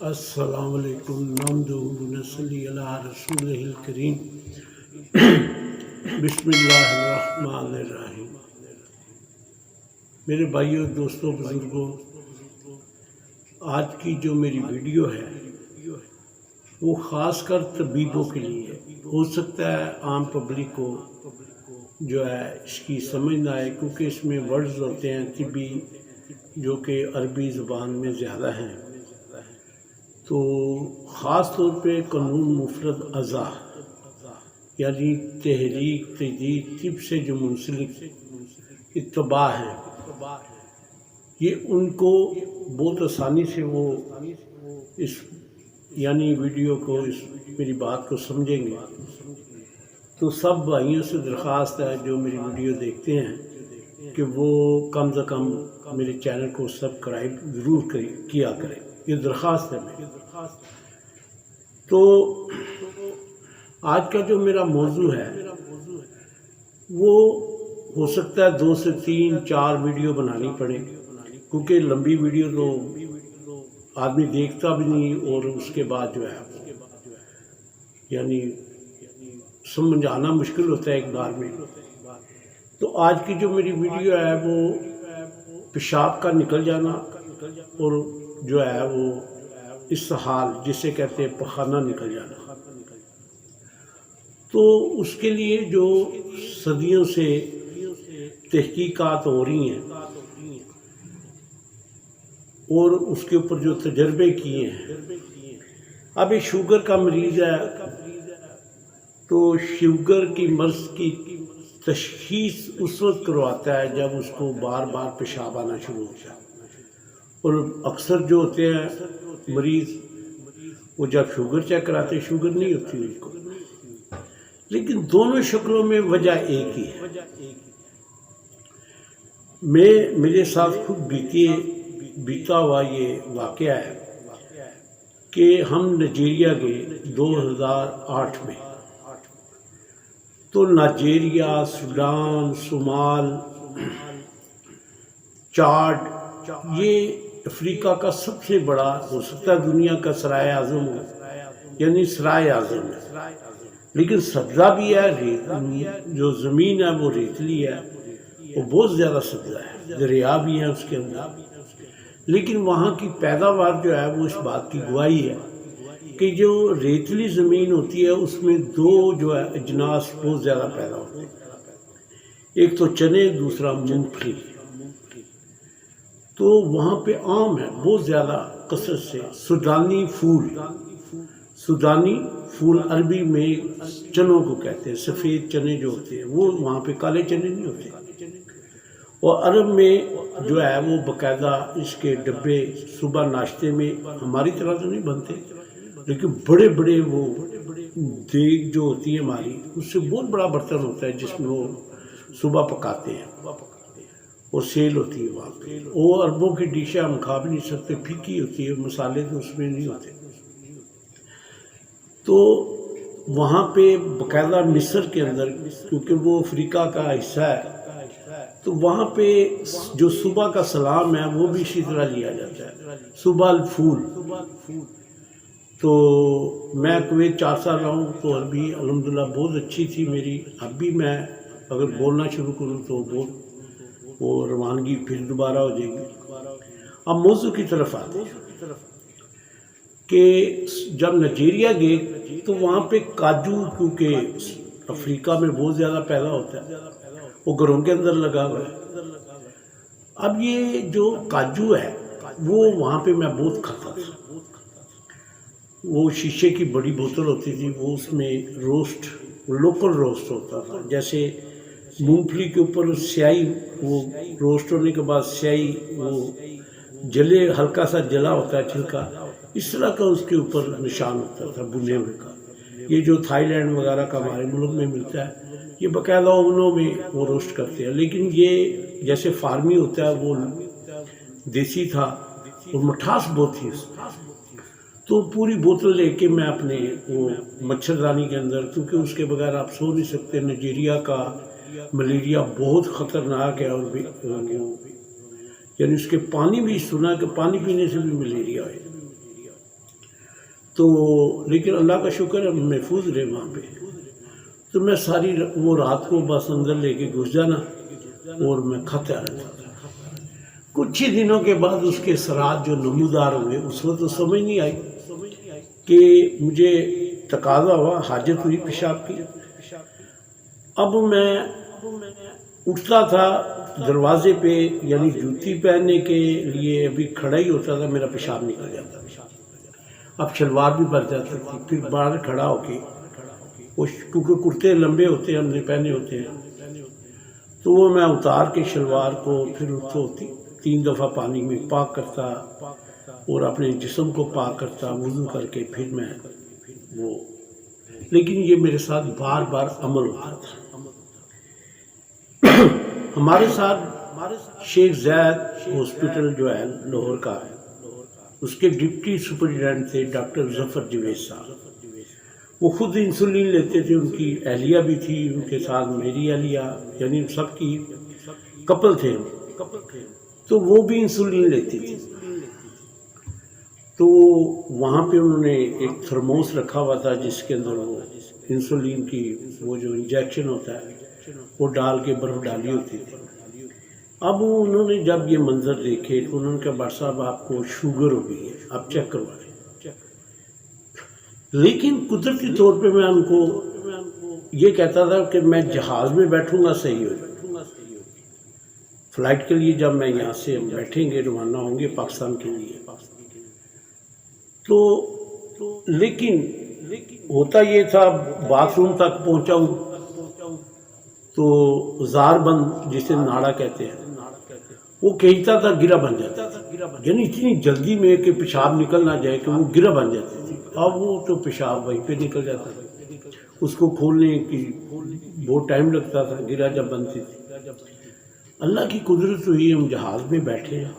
السلام علیکم نحمدہ ونصلی علی رسولہ الکریم بسم اللہ الرحمن الرحیم۔ میرے بھائیوں، دوستوں، بزرگوں، آج کی جو میری ویڈیو ہے وہ خاص کر طبیبوں کے لیے ہے۔ ہو سکتا ہے عام پبلک کو جو ہے اس کی سمجھ نہ آئے، کیونکہ اس میں ورڈز ہوتے ہیں طبی جو کہ عربی زبان میں زیادہ ہیں، تو خاص طور پہ قانون مفرد اعضاء یعنی تحریک، تجدید، طب سے جو منسلک اتباع ہیں، یہ ان کو بہت آسانی سے وہ اس یعنی ویڈیو کو، اس میری بات کو سمجھیں گے۔ تو سب بھائیوں سے درخواست ہے جو میری ویڈیو دیکھتے ہیں کہ وہ کم از کم میرے چینل کو سبسکرائب ضرور کیا کریں، یہ درخواست ہے میری۔ تو آج کا جو میرا موضوع ہے وہ ہو سکتا ہے 2 سے 3 4 ویڈیو بنانی پڑے، کیونکہ لمبی ویڈیو تو آدمی دیکھتا بھی نہیں، اور اس کے بعد جو ہے یعنی سمجھانا مشکل ہوتا ہے ایک بار میں۔ تو آج کی جو میری ویڈیو ہے وہ پیشاب کا نکل جانا اور جو ہے وہ استحال جسے کہتے ہیں پخانہ نکل جانا، تو اس کے لیے جو صدیوں سے تحقیقات ہو رہی ہیں اور اس کے اوپر جو تجربے کیے ہیں۔ اب یہ شوگر کا مریض ہے تو شوگر کی مرض کی تشخیص اس وقت کرواتا ہے جب اس کو بار بار پیشاب آنا شروع ہوتا ہے، اور اکثر جو ہوتے ہیں مریض وہ جب شوگر چیک کراتے ہیں شوگر نہیں ہوتی ان کو، لیکن دونوں شکلوں میں وجہ ایک ہی ہے۔ میرے ساتھ خود بیتا ہوا یہ واقعہ ہے کہ ہم نائجیریا گئے 2008 میں، تو نائجیریا، سوڈان، صومال، چاڈ، یہ افریقہ کا سب سے بڑا، ہو سکتا ہے دنیا کا سرائے اعظم ہو، یعنی سرائے اعظم ہے، لیکن سبزہ بھی ہے، جو زمین ہے وہ ریتلی ہے، وہ بہت زیادہ سبزہ ہے، دریا بھی ہے اس کے اندر، لیکن وہاں کی پیداوار جو ہے وہ اس بات کی گواہی ہے کہ جو ریتلی زمین ہوتی ہے اس میں 2 جو ہے اجناس بہت زیادہ پیدا ہوتے ہیں، ایک تو چنے، دوسرا مونگ پھلی۔ تو وہاں پہ عام ہے بہت زیادہ کثرت سے سودانی پھول عربی میں چنوں کو کہتے ہیں، سفید چنے جو ہوتے ہیں وہ وہاں پہ کالے چنے نہیں ہوتے، اور عرب میں جو ہے وہ باقاعدہ اس کے ڈبے صبح ناشتے میں ہماری طرح تو نہیں بنتے، لیکن بڑے بڑے وہ دیگ جو ہوتی ہے ہماری، اس سے بہت بڑا برتن ہوتا ہے جس میں وہ صبح پکاتے ہیں، اور سیل ہوتی ہے وہاں پہ۔ وہ عربوں کی ڈش ہے، ہم کھا بھی نہیں سکتے، پھیکی ہوتی ہے، مسالے تو اس میں نہیں ہوتے۔ تو وہاں پہ باقاعدہ مصر کے اندر، کیونکہ وہ افریقہ کا حصہ ہے، تو وہاں پہ جو صبح کا سلام ہے وہ بھی اسی طرح لیا جاتا ہے، صبح الفول۔ تو میں کویت 4 سال رہا ہوں، تو عربی الحمدللہ بہت اچھی تھی میری، اب بھی میں اگر بولنا شروع کروں تو بہت وہ روانگی پھر دوبارہ ہو جائے گی۔ اب موضوع کی طرف آتے ہیں کہ جب نائجیریا گئے تو وہاں پہ کاجو، کیونکہ افریقہ میں بہت زیادہ پیدا ہوتا ہے، وہ گھروں کے اندر لگا ہوا ہے۔ اب یہ جو کاجو ہے وہ وہاں پہ میں بہت کھاتا تھا، وہ شیشے کی بڑی بوتل ہوتی تھی، وہ اس میں روسٹ، لوکل روسٹ ہوتا تھا، جیسے مونگ پھلی کے اوپر سیاہی، وہ روسٹ ہونے کے بعد سیاہی وہ جلے، ہلکا سا جلا ہوتا ہے چھلکا، اس طرح کا اس کے اوپر نشان ہوتا تھا بنے ہوئے کا۔ یہ جو تھائی لینڈ وغیرہ کا ہمارے ملک میں ملتا ہے، یہ باقاعدہ اوونوں میں وہ روسٹ کرتے ہیں، لیکن یہ جیسے فارمی ہوتا ہے وہ دیسی تھا اور مٹھاس بہت تھی اس میں۔ تو پوری بوتل لے کے میں اپنے وہ مچھردانی کے اندر، کیونکہ اس کے بغیر آپ سو نہیں سکتے، نائجیریا کا ملیریا بہت خطرناک ہے، اور یعنی اس کے پانی بھی سنا کہ پانی پینے سے بھی ملیریا ہے، تو لیکن اللہ کا شکر ہے محفوظ رہے وہاں پہ. تو میں ساری وہ رات کو بس اندر لے کے گھس جانا اور میں کھاتا رہتا تھا. کچھ ہی دنوں کے بعد اس کے اثرات جو نمودار ہوئے، اس وقت تو سمجھ نہیں آئی کہ مجھے تقاضا ہوا، حاجت ہوئی پیشاب کی. اب میں اٹھتا تھا دروازے پہ، یعنی جوتی پہننے کے لیے ابھی کھڑا ہی ہوتا تھا، میرا پیشاب نکل جاتا. اب شلوار بھی بھر جاتی تھی، پھر باہر کھڑا ہو کے کیونکہ کرتے لمبے ہوتے ہیں، ہم نے پہنے ہوتے ہیں، تو وہ میں اتار کے شلوار کو پھر اس کو 3 دفعہ پانی میں پاک کرتا اور اپنے جسم کو پاک کرتا، وضو کر کے پھر میں وہ. لیکن یہ میرے ساتھ بار بار عمل ہوتا تھا. ہمارے ساتھ شیخ زید ہاسپٹل جو ہے لاہور کا، اس کے ڈپٹی سپرنٹینڈنٹ تھے ڈاکٹر ظفر جوید صاحب. وہ خود انسولین لیتے تھے، ان کی اہلیہ بھی تھی، ان کے ساتھ میری اہلیہ، یعنی سب کی کپل تھے، تو وہ بھی انسولین لیتی تھی. تو وہاں پہ انہوں نے ایک تھرموس رکھا ہوا تھا جس کے اندر وہ انسولین کی وہ جو انجیکشن ہوتا ہے وہ ڈال کے برف ڈالی ہوتی تھی. اب انہوں نے جب یہ منظر دیکھے تو انہوں نے کہا ڈاکٹر صاحب آپ کو شوگر ہو گئی ہے، آپ چیک کروائیں. لیکن قدرتی طور پہ میں ان کو یہ کہتا تھا کہ میں جہاز میں بیٹھوں گا صحیح ہو جائے. فلائٹ کے لیے جب میں یہاں سے ہم بیٹھیں گے، روانہ ہوں گے پاکستان کے لیے، تو لیکن ہوتا یہ تھا باتھ روم تک پہنچا ہوں تو زار بند جسے ناڑا کہتے ہیں وہ کھینچتا تھا، گرا بن جاتا تھا. یعنی اتنی جلدی میں کہ پیشاب نکل نہ جائے کہ وہ گرا بن جاتی تھی. اب وہ تو پیشاب وہیں پہ نکل جاتا تھا، اس کو کھولنے کی بہت ٹائم لگتا تھا، گرا جب بنتی تھی. اللہ کی قدرت ہوئی، ہم جہاز میں بیٹھے ہیں،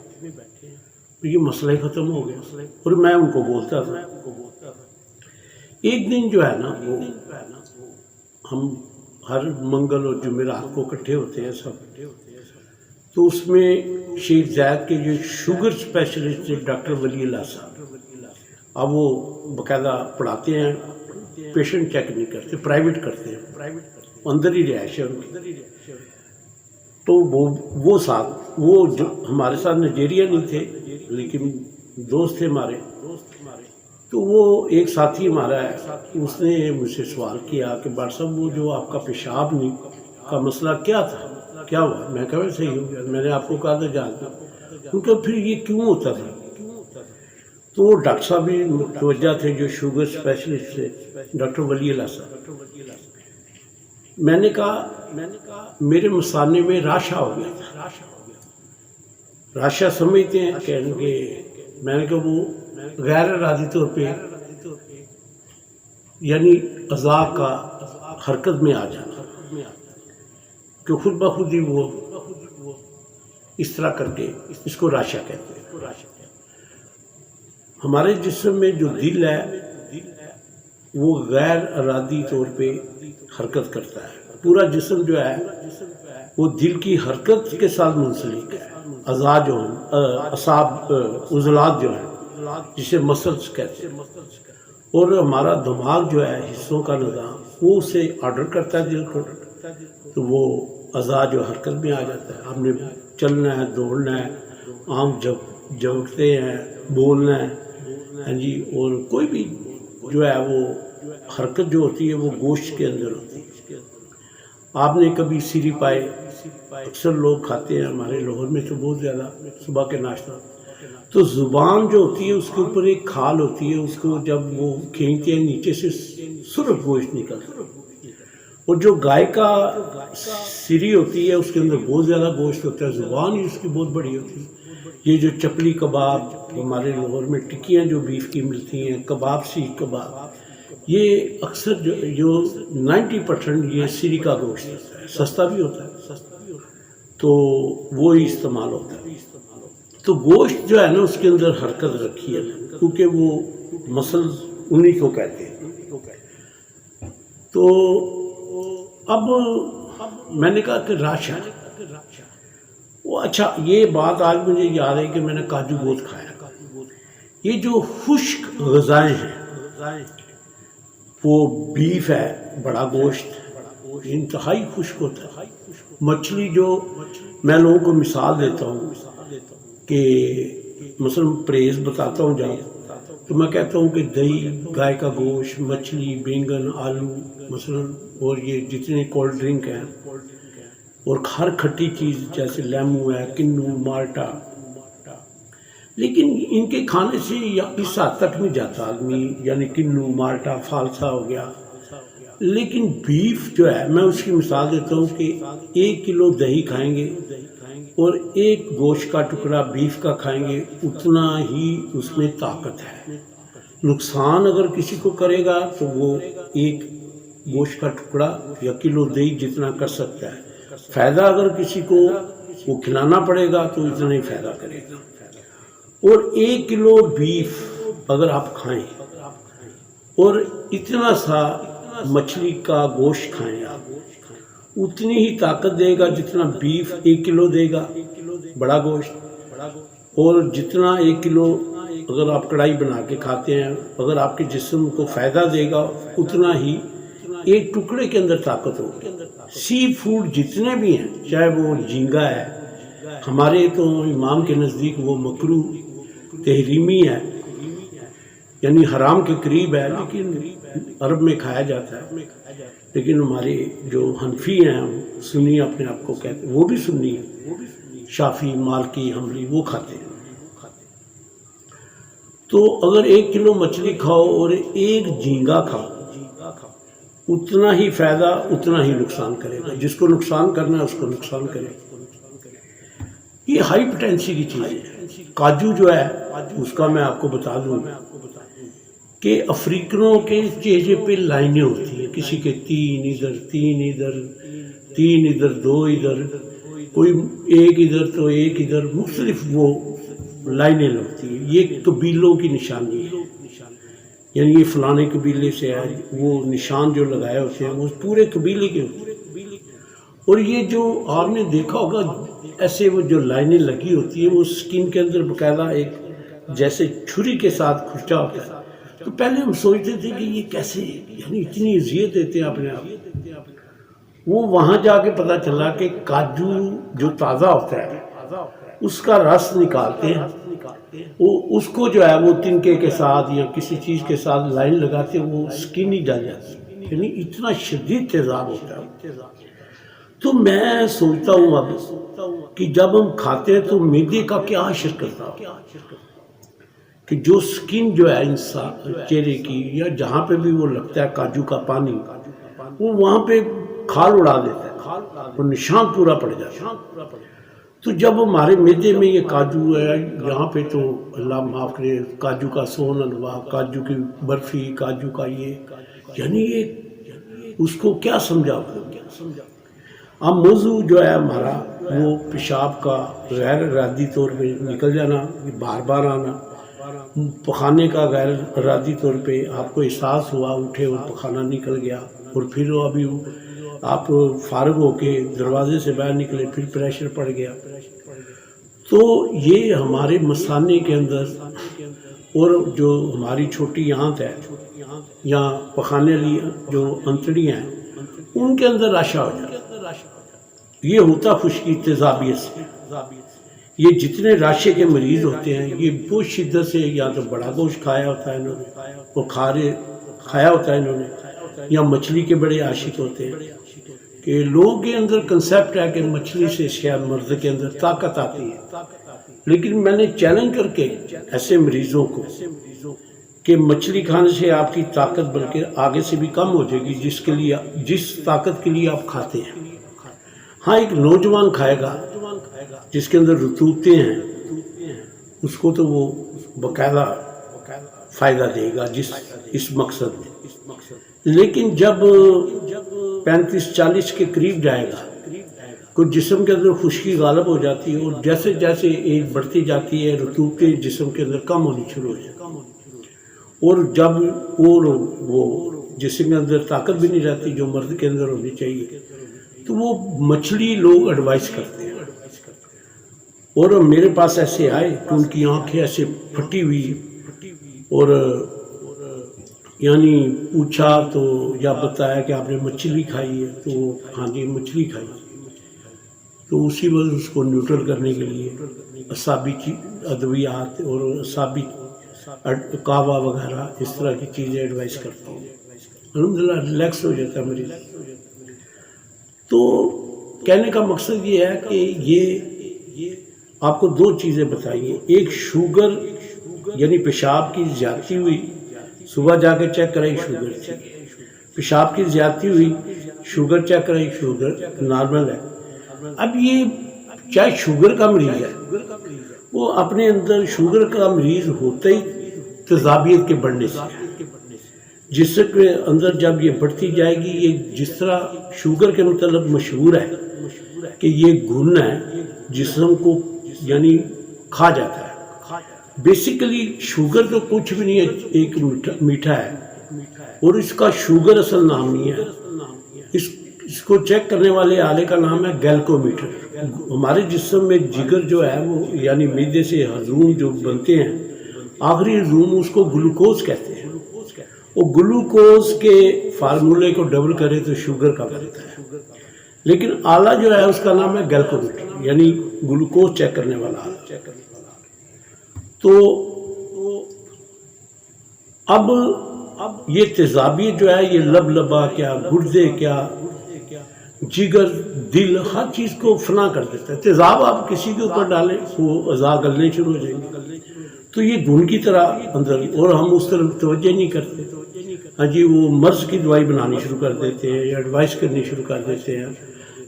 یہ مسئلہ ختم ہو گیا. اور میں ان کو بولتا تھا. ایک دن جو ہے نا وہ ہم ہر منگل اور جمعرات کو اکٹھے ہوتے ہیں سب، تو اس میں شیخ زید کے جو شوگر اسپیشلسٹ تھے ڈاکٹر ولی اللہ صاحب، اب وہ باقاعدہ پڑھاتے ہیں، پیشنٹ چیک نہیں کرتے، پرائیویٹ کرتے ہیں، اندر ہی رہائش ہے ان کی. تو وہ ساتھ وہ جو ہمارے ساتھ نائجیریا نہیں تھے لیکن دوست تھے ہمارے. تو وہ ایک ساتھی ہمارا ہے، اس نے مجھ سے سوال کیا کہ ڈاکٹر صاحب وہ جو آپ کا پیشاب نہیں کا مسئلہ کیا تھا، کیا ہوا؟ میں کہا صحیح ہو گیا، میں نے آپ کو کہا تھا جانتا. کیونکہ پھر یہ کیوں ہوتا تھا؟ تو وہ ڈاکٹر صاحب بھی متوجہ تھے جو شوگر اسپیشلسٹ تھے ڈاکٹر ولی اللہ صاحب. میں نے کہا میرے مثانے میں راشا ہو گیا تھا. راشا سمجھتے ہیں کہیں گے؟ میں نے کہا وہ غیر ارادی طور پہ یعنی اعضاء کا حرکت میں آ جانا، کہ خود بخود ہی وہ اس طرح کر کے اس کو راشا کہتے ہیں. ہمارے جسم میں جو دل ہے وہ غیر ارادی طور پہ حرکت کرتا ہے. پورا جسم جو ہے وہ دل کی حرکت کے ساتھ منسلک ہے. اعضاء جو ہیں، اعصاب، عضلات جو ہیں جسے مسلس کہتے ہیں، اور ہمارا دماغ جو ہے حصوں کا نظام وہ اسے آرڈر کرتا ہے دل کو، تو وہ اعضاء جو حرکت میں آ جاتا ہے. ہم نے چلنا ہے، دوڑنا ہے، آنکھ جھپکتے ہیں، بولنا ہے، ہاں جی. اور کوئی بھی جو ہے وہ حرکت جو ہوتی ہے وہ گوشت کے اندر ہوتی ہے. آپ نے کبھی سیری پائے اکثر لوگ کھاتے ہیں ہمارے لاہور میں تو بہت زیادہ صبح کے ناشتہ. تو زبان جو ہوتی ہے اس کے اوپر ایک کھال ہوتی ہے، اس کو جب وہ کھینچتے ہیں نیچے سے سرخ گوشت نکلتا ہے. اور جو گائے کا سری ہوتی ہے اس کے اندر بہت زیادہ گوشت ہوتا ہے، زبان ہی اس کی بہت بڑی ہوتی ہے. یہ جو چپلی کباب ہمارے لاہور میں ٹکیاں جو بیف کی ملتی ہیں، کباب سیخ کباب، یہ اکثر جو 90% یہ سری کا گوشت ہوتا ہے، سستا بھی ہوتا ہے تو وہی استعمال ہوتا ہے. تو گوشت جو ہے نا اس کے اندر حرکت رکھی ہے کیونکہ وہ مسلز انہی کو کہتے ہیں. تو اب میں نے کہا کہ راشا وہ اچھا. یہ بات آج مجھے یاد ہے کہ میں نے کاجو بہت کھایا. یہ جو خشک غذائیں ہیں وہ بیف ہے، بڑا گوشت انتہائی خشک ہوتا ہے۔ مچھلی جو میں لوگوں کو مثال دیتا ہوں کہ مثلا پرہیز بتاتا ہوں جب، تو میں کہتا ہوں کہ دہی، گائے کا گوشت، مچھلی، بینگن، آلو مثلا، اور یہ جتنے کولڈ ڈرنک ہیں، اور ہر کھٹی چیز جیسے لیمو ہے، کنو، مالٹا، لیکن ان کے کھانے سے اس حد تک نہیں جاتا آدمی، یعنی کنو، مالٹا، فالسا ہو گیا۔ لیکن بیف جو ہے، میں اس کی مثال دیتا ہوں کہ 1 کلو دہی کھائیں گے اور 1 گوشت کا ٹکڑا بیف کا کھائیں گے، اتنا ہی اس میں طاقت ہے۔ نقصان اگر کسی کو کرے گا تو وہ 1 گوشت کا ٹکڑا یا کلو دہی جتنا کر سکتا ہے، فائدہ اگر کسی کو وہ کھلانا پڑے گا تو اتنا ہی فائدہ کرے گا۔ اور 1 کلو بیف اگر آپ کھائیں اور اتنا سا مچھلی کا گوشت کھائیں آپ، اتنی ہی طاقت دے گا جتنا بیف 1 کلو دے گا، بڑا گوشت۔ اور جتنا 1 کلو اگر آپ کڑھائی بنا کے کھاتے ہیں، اگر آپ کے جسم کو فائدہ دے گا، اتنا ہی 1 ٹکڑے کے اندر طاقت ہوگی۔ سی فوڈ جتنے بھی ہیں، چاہے وہ جھینگا ہے، ہمارے تو امام کے نزدیک وہ مکروہ تحریمی ہے، یعنی حرام کے قریب ہے، لیکن عرب میں کھایا جاتا ہے۔ لیکن ہمارے جو حنفی ہیں، سنی اپنے آپ کو کہتے ہیں، وہ بھی سنی ہیں، شافی، مالکی، حنبلی، وہ کھاتے ہیں۔ تو اگر 1 کلو مچھلی کھاؤ اور 1 جھینگا کھاؤ، اتنا ہی فائدہ اتنا ہی نقصان کرے گا۔ جس کو نقصان کرنا ہے اس کو نقصان کرے۔ یہ ہائی پوٹینسی کی چیز ہے۔ کاجو جو ہے اس کا میں آپ کو بتا دوں کہ افریقنوں کے چہرے پہ لائنیں ہوتی ہیں، کسی کے 3 ادھر، 3 ادھر، 3 ادھر، 2 ادھر، کوئی 1 ادھر تو 1 ادھر، مختلف وہ لائنیں لگتی ہیں۔ یہ قبیلوں کی نشانی ہے، یعنی یہ فلانے قبیلے سے ہے، وہ نشان جو لگائے ہوتے ہیں وہ پورے قبیلے کے ہوتے ہیں۔ اور یہ جو آپ نے دیکھا ہوگا ایسے وہ جو لائنیں لگی ہوتی ہیں، وہ سکن کے اندر باقاعدہ ایک جیسے چھری کے ساتھ کھرچا ہوتا ہے۔ تو پہلے ہم سوچتے تھے کہ یہ کیسے، یعنی اتنی اذیت دیتے ہیں اپنے آپ۔ وہ وہاں جا کے پتہ چلا کہ کاجو جو تازہ ہوتا ہے اس کا رس نکالتے ہیں، وہ اس کو جو ہے وہ تنکے کے ساتھ یا کسی چیز کے ساتھ لائن لگاتے ہیں، وہ سکن ہی جل جاتی ہے، یعنی اتنا شدید تیزاب ہوتا ہے۔ تو میں سوچتا ہوں اب کہ جب ہم کھاتے ہیں تو معدے کا کیا اثر کرتا ہے، کہ جو سکن جو ہے انسان چہرے کی یا جہاں پہ بھی وہ لگتا ہے کاجو کا پانی، وہ وہاں پہ کھال اڑا دیتا ہے اور نشان پورا پڑ جاتا ہے۔ تو جب ہمارے معدے میں یہ کاجو ہے، یہاں پہ تو اللہ معاف کرے، کاجو کا سون حلوہ، کاجو کی برفی، کاجو کا یہ، یعنی یہ اس کو کیا سمجھا۔ اب موضوع جو ہے ہمارا وہ پیشاب کا غیر ارادی طور پہ نکل جانا، بار بار آنا، پخانے کا غیر ارادی طور پہ آپ کو احساس ہوا، اٹھے اور پخانہ نکل گیا، اور پھر ابھی آپ فارغ ہو کے دروازے سے باہر نکلے، پھر پریشر پڑ گیا۔ تو یہ ہمارے مثانے کے اندر اور جو ہماری چھوٹی آنت ہے یا پخانے والی جو انتڑیاں ہیں ان کے اندر راشا ہو جاتا ہے۔ یہ ہوتا خشکی تیزابیت سے۔ یہ جتنے راشے کے مریض ہوتے ہیں یہ بہت شدت سے یا تو بڑا گوشت کھایا ہوتا ہے انہوں نے، وہ کھایا ہوتا ہے انہوں نے، یا مچھلی کے بڑے عاشق ہوتے ہیں، کہ لوگوں کے اندر کنسیپٹ ہے کہ مچھلی سے شاید مرد کے اندر طاقت آتی ہے۔ لیکن میں نے چیلنج کر کے ایسے مریضوں کو کہ مچھلی کھانے سے آپ کی طاقت بلکہ آگے سے بھی کم ہو جائے گی، جس طاقت کے لیے آپ کھاتے ہیں۔ ہاں ایک نوجوان کھائے گا جس کے اندر رطوبتیں ہیں، اس کو تو وہ باقاعدہ فائدہ دے گا اس مقصد میں۔ لیکن جب 35-40 کے قریب جائے گا، کچھ جسم کے اندر خشکی غالب ہو جاتی ہے، اور جیسے جیسے ایج بڑھتی جاتی ہے رطوبتیں جسم کے اندر کم ہونی شروع ہو جاتی ہیں، اور جب وہ جسم کے اندر طاقت بھی نہیں رہتی جو مرد کے اندر ہونی چاہیے، تو وہ مچھلی لوگ ایڈوائز کرتے ہیں۔ اور میرے پاس ایسے آئے کہ ان کی آنکھیں ایسے پھٹی ہوئی اور یعنی پوچھا تو یا بتایا کہ آپ نے مچھلی کھائی ہے تو ہاں جی مچھلی کھائی، تو اسی وقت اس کو نیوٹرل کرنے کے لیے اعصابی ادویات اور اعصابی کعوہ وغیرہ اس طرح کی چیزیں ایڈوائز کرتا ہوں، الحمدللہ ریلیکس ہو جاتا ہے مریض۔ تو کہنے کا مقصد یہ ہے کہ یہ آپ کو دو چیزیں بتائیے، ایک شوگر یعنی پیشاب کی زیادتی ہوئی، صبح جا کے چیک کرائی شوگر تھی، پیشاب کی زیادتی ہوئی، شوگر چیک کرائی، شوگر نارمل ہے۔ اب یہ چاہے شوگر کا مریض ہے، وہ اپنے اندر شوگر کا مریض ہوتا ہی تیزابیت کے بڑھنے سے ہے، جسم کے اندر جب یہ بڑھتی جائے گی، یہ جس طرح شوگر کے متعلق مشہور ہے کہ یہ گھن ہے، جسم کو یعنی کھا جاتا ہے۔ بیسیکلی شوگر تو کچھ بھی نہیں ہے، ایک میٹھا ہے، اور اس کا شوگر اصل نام نہیں ہے، اس کو چیک کرنے والے آلے کا نام ہے گیلکومیٹر۔ ہمارے جسم میں جگر جو ہے وہ یعنی معدے سے ہضوم جو بنتے ہیں، آخری ہضوم اس کو گلوکوز کہتے ہیں، وہ گلوکوز کے فارمولے کو ڈبل کرے تو شوگر کا بنتا ہے، لیکن آلہ جو ہے اس کا نام ہے گیلکومیٹر یعنی گلوکوز چیک کرنے والا آلہ۔ تو اب یہ تیزابیت جو ہے یہ لب لبا کیا، گردے کیا، جگر، دل، ہر چیز کو فنا کر دیتا ہے۔ تیزاب آپ کسی کے اوپر ڈالیں وہ اعضاء گلنے شروع ہو جائیں گے، تو یہ گھن کی طرح اندر، اور ہم اس طرف توجہ نہیں کرتے، ہاں جی وہ مرض کی دوائی بنانی شروع کر دیتے ہیں یا ایڈوائز کرنی شروع کر دیتے ہیں،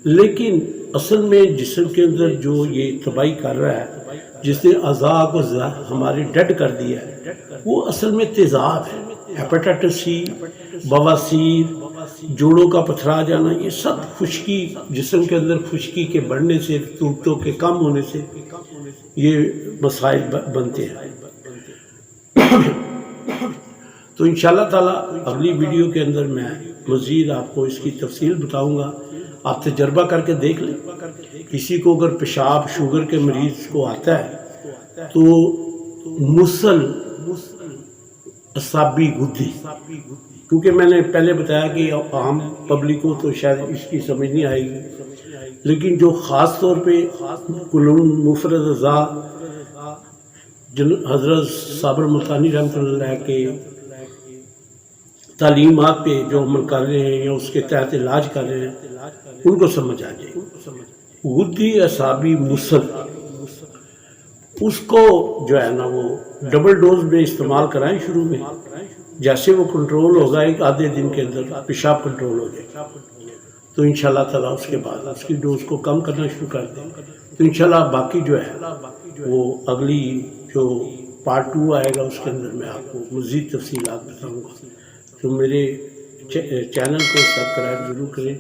لیکن اصل میں جسم کے اندر جو یہ تباہی کر رہا ہے، جس نے اعضاء کو ہمارے ڈیڈ کر دیا ہے، وہ اصل میں تیزاب ہے۔ ہیپیٹائٹس سی، بواسیر، جوڑوں کا پتھرا جانا، یہ سب خشکی، جسم کے اندر خشکی کے بڑھنے سے، رطوبتوں کے کم ہونے سے یہ مسائل بنتے ہیں۔ تو انشاءاللہ تعالیٰ اگلی ویڈیو کے اندر میں مزید آپ کو اس کی تفصیل بتاؤں گا، آپ تجربہ کر کے دیکھ لیں۔ کسی کو اگر پیشاب شوگر کے مریض کو آتا ہے تو مسل اعصابی گدھی، کیونکہ میں نے پہلے بتایا کہ عام پبلک کو تو شاید اس کی سمجھ نہیں آئے گی، لیکن جو خاص طور پہ کلون مفرد اعضاء حضرت صابر ملتانی رحمۃ اللہ علیہ کے تعلیمات پہ جو عمل کر رہے ہیں یا اس کے تحت علاج کر رہے ہیں، ان کو سمجھ آ جائے۔ غدی اعصابی مسل، اس کو جو ہے نا وہ ڈبل ڈوز میں استعمال کرائیں شروع میں، جیسے وہ کنٹرول ہوگا ایک آدھے دن کے اندر پیشاب کنٹرول ہو جائے، تو انشاءاللہ تعالیٰ اس کے بعد اس کی ڈوز کو کم کرنا شروع کر دیں، تو انشاءاللہ باقی جو ہے وہ اگلی جو پارٹ 2 آئے گا اس کے اندر میں آپ کو مزید تفصیلات بتاؤں گا۔ تو میرے چینل کو سبسکرائب ضرور کریں۔